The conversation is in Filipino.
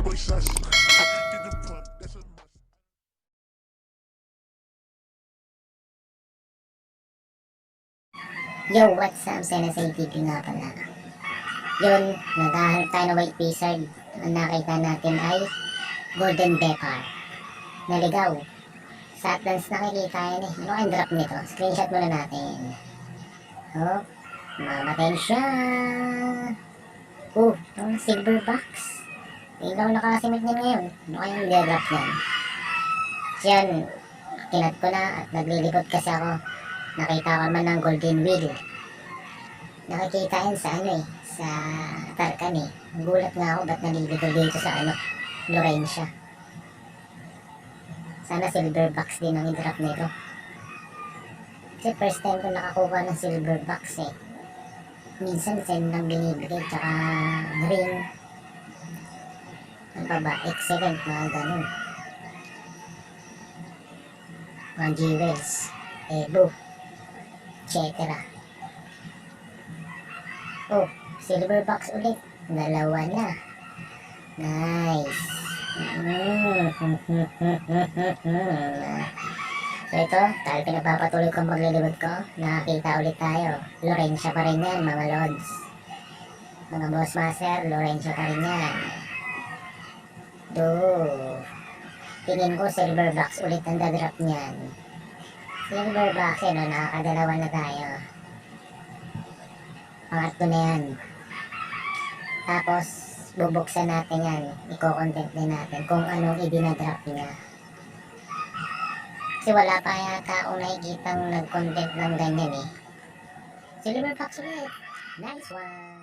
boy sus. Get the pump, that's a must. Yo, what's up? Senasay TV nga pala. Yun, naghahanap tayo ng white wizard. Ang nakita natin ay golden Bekar. Naligaw. Sa Atlas nakikita yan eh. Ano kayong drop nito? Screenshot muna natin. Oh, mamatay siya. Yung silver box. Hindi ako nakasimit niyan ngayon. Ano kayong drop niyan? So yan, kinat ko na at naglilipot kasi ako. Nakita ko man ng golden wheel. Nakikita yan sa sa Tarkan eh. Nagulat nga ako ba't nalilito dito sa Laurentia. Sana silver box din ang i-drop nito. Kasi first time ko nakakuha ng silver box eh. Minsan send lang binibigay tsaka ring. Ano pa ba? Excellent mga ganun. Mga jewels. Evo. Etc. Oh, silver box ulit. Dalawa na. Nice. So ito, dahil pinagpapatuloy kong paglilibot ko, nakakita ulit tayo. Laurentia pa rin yan, mga lods. Mga boss master, Laurentia pa rin yan. Tingin ko silver box ulit ang dadrop niyan. Silver box no, nakakadalawa na tayo. Pangatlo na yan. Tapos, bubuksan natin yan. Iko-content din natin kung anong idinadrop niya. Kasi wala pa yata akong nakikitang nag-content ng ganyan eh. Silver box ulit. Nice one.